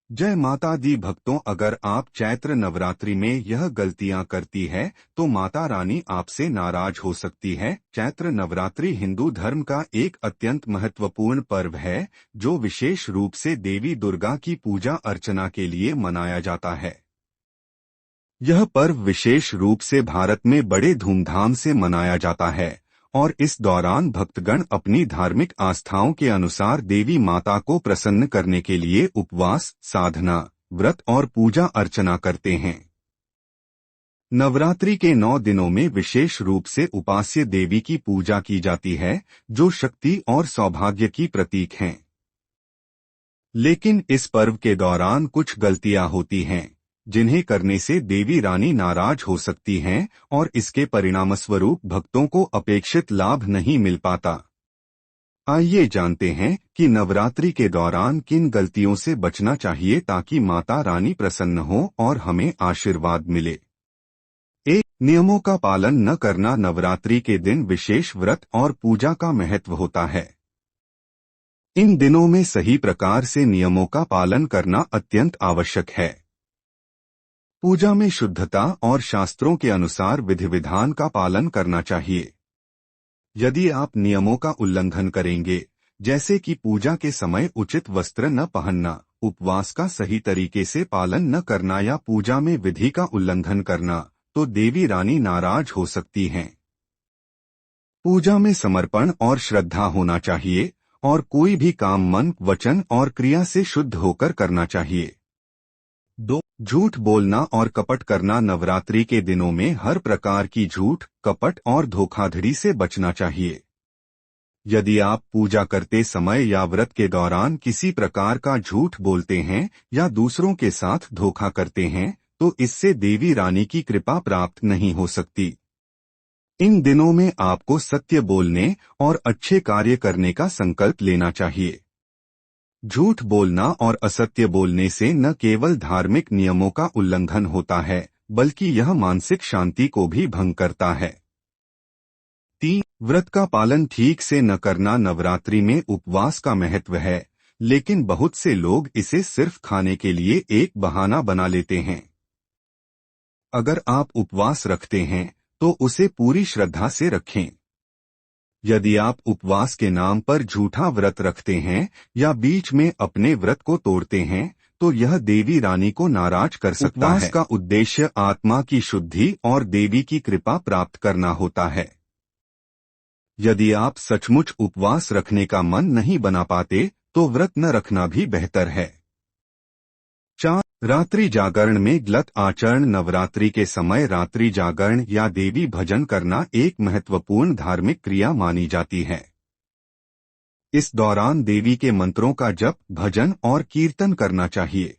जय माता दी भक्तों, अगर आप चैत्र नवरात्रि में यह गलतियां करती है तो माता रानी आपसे नाराज हो सकती है। चैत्र नवरात्रि हिंदू धर्म का एक अत्यंत महत्वपूर्ण पर्व है जो विशेष रूप से देवी दुर्गा की पूजा अर्चना के लिए मनाया जाता है। यह पर्व विशेष रूप से भारत में बड़े धूमधाम से मनाया जाता है और इस दौरान भक्तगण अपनी धार्मिक आस्थाओं के अनुसार देवी माता को प्रसन्न करने के लिए उपवास, साधना, व्रत और पूजा अर्चना करते हैं। नवरात्रि के 9 दिनों में विशेष रूप से उपास्य देवी की पूजा की जाती है जो शक्ति और सौभाग्य की प्रतीक हैं। लेकिन इस पर्व के दौरान कुछ गलतियां होती हैं जिन्हें करने से देवी रानी नाराज हो सकती हैं और इसके परिणामस्वरूप भक्तों को अपेक्षित लाभ नहीं मिल पाता। आइए जानते हैं कि नवरात्रि के दौरान किन गलतियों से बचना चाहिए ताकि माता रानी प्रसन्न हो और हमें आशीर्वाद मिले। 1. नियमों का पालन न करना। नवरात्रि के दिन विशेष व्रत और पूजा का महत्व होता है। इन दिनों में सही प्रकार से नियमों का पालन करना अत्यंत आवश्यक है। पूजा में शुद्धता और शास्त्रों के अनुसार विधि विधान का पालन करना चाहिए। यदि आप नियमों का उल्लंघन करेंगे, जैसे कि पूजा के समय उचित वस्त्र न पहनना, उपवास का सही तरीके से पालन न करना या पूजा में विधि का उल्लंघन करना, तो देवी रानी नाराज हो सकती हैं। पूजा में समर्पण और श्रद्धा होना चाहिए और कोई भी काम मन, वचन और क्रिया से शुद्ध होकर करना चाहिए। 2. झूठ बोलना और कपट करना। नवरात्रि के दिनों में हर प्रकार की झूठ, कपट और धोखाधड़ी से बचना चाहिए। यदि आप पूजा करते समय या व्रत के दौरान किसी प्रकार का झूठ बोलते हैं या दूसरों के साथ धोखा करते हैं, तो इससे देवी रानी की कृपा प्राप्त नहीं हो सकती। इन दिनों में आपको सत्य बोलने और अच्छे कार्य करने का संकल्प लेना चाहिए। झूठ बोलना और असत्य बोलने से न केवल धार्मिक नियमों का उल्लंघन होता है, बल्कि यह मानसिक शांति को भी भंग करता है। 3. व्रत का पालन ठीक से न करना। नवरात्रि में उपवास का महत्व है, लेकिन बहुत से लोग इसे सिर्फ खाने के लिए एक बहाना बना लेते हैं। अगर आप उपवास रखते हैं, तो उसे पूरी श्रद्धा से रखें। यदि आप उपवास के नाम पर झूठा व्रत रखते हैं या बीच में अपने व्रत को तोड़ते हैं, तो यह देवी रानी को नाराज कर सकता है। उपवास का उद्देश्य आत्मा की शुद्धि और देवी की कृपा प्राप्त करना होता है। यदि आप सचमुच उपवास रखने का मन नहीं बना पाते, तो व्रत न रखना भी बेहतर है। 4. रात्रि जागरण में गलत आचरण। नवरात्रि के समय रात्रि जागरण या देवी भजन करना एक महत्वपूर्ण धार्मिक क्रिया मानी जाती है। इस दौरान देवी के मंत्रों का जप, भजन और कीर्तन करना चाहिए।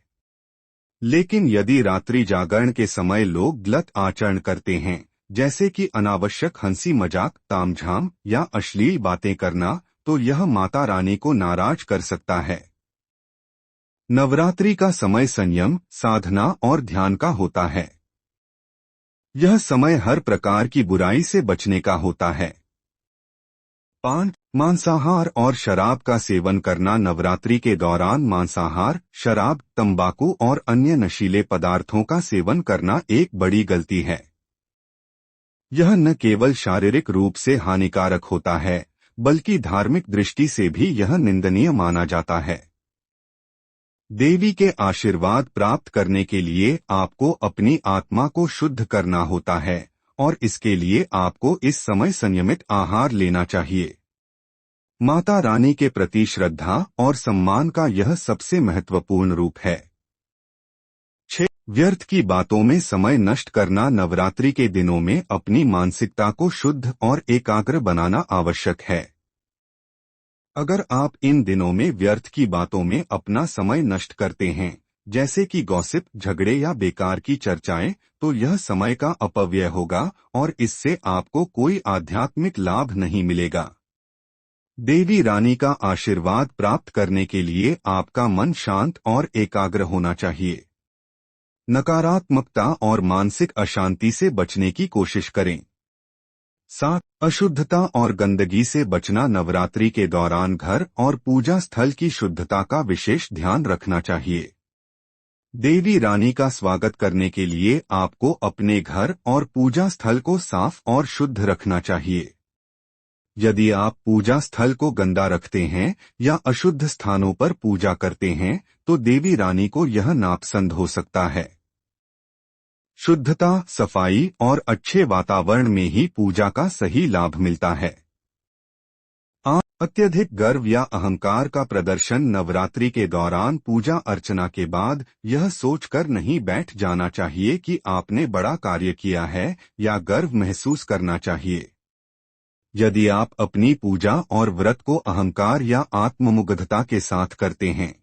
लेकिन यदि रात्रि जागरण के समय लोग गलत आचरण करते हैं, जैसे कि अनावश्यक हंसी मजाक, तामझाम या अश्लील बातें करना, तो यह माता रानी को नाराज कर सकता है। नवरात्रि का समय संयम, साधना और ध्यान का होता है। यह समय हर प्रकार की बुराई से बचने का होता है। 5. मांसाहार और शराब का सेवन करना। नवरात्रि के दौरान मांसाहार, शराब, तंबाकू और अन्य नशीले पदार्थों का सेवन करना एक बड़ी गलती है। यह न केवल शारीरिक रूप से हानिकारक होता है, बल्कि धार्मिक दृष्टि से भी यह निंदनीय माना जाता है। देवी के आशीर्वाद प्राप्त करने के लिए आपको अपनी आत्मा को शुद्ध करना होता है और इसके लिए आपको इस समय संयमित आहार लेना चाहिए। माता रानी के प्रति श्रद्धा और सम्मान का यह सबसे महत्वपूर्ण रूप है। 6. व्यर्थ की बातों में समय नष्ट करना। नवरात्रि के दिनों में अपनी मानसिकता को शुद्ध और एकाग्र बनाना आवश्यक है। अगर आप इन दिनों में व्यर्थ की बातों में अपना समय नष्ट करते हैं, जैसे कि गॉसिप, झगड़े या बेकार की चर्चाएं, तो यह समय का अपव्यय होगा और इससे आपको कोई आध्यात्मिक लाभ नहीं मिलेगा। देवी रानी का आशीर्वाद प्राप्त करने के लिए आपका मन शांत और एकाग्र होना चाहिए। नकारात्मकता और मानसिक अशांति से बचने की कोशिश करें। 7. अशुद्धता और गंदगी से बचना। नवरात्रि के दौरान घर और पूजा स्थल की शुद्धता का विशेष ध्यान रखना चाहिए। देवी रानी का स्वागत करने के लिए आपको अपने घर और पूजा स्थल को साफ और शुद्ध रखना चाहिए। यदि आप पूजा स्थल को गंदा रखते हैं या अशुद्ध स्थानों पर पूजा करते हैं तो देवी रानी को यह नापसंद हो सकता है। शुद्धता, सफाई और अच्छे वातावरण में ही पूजा का सही लाभ मिलता है। अत्यधिक गर्व या अहंकार का प्रदर्शन नवरात्रि के दौरान पूजा अर्चना के बाद यह सोचकर नहीं बैठ जाना चाहिए कि आपने बड़ा कार्य किया है या गर्व महसूस करना चाहिए। यदि आप अपनी पूजा और व्रत को अहंकार या आत्ममुग्धता के साथ करते हैं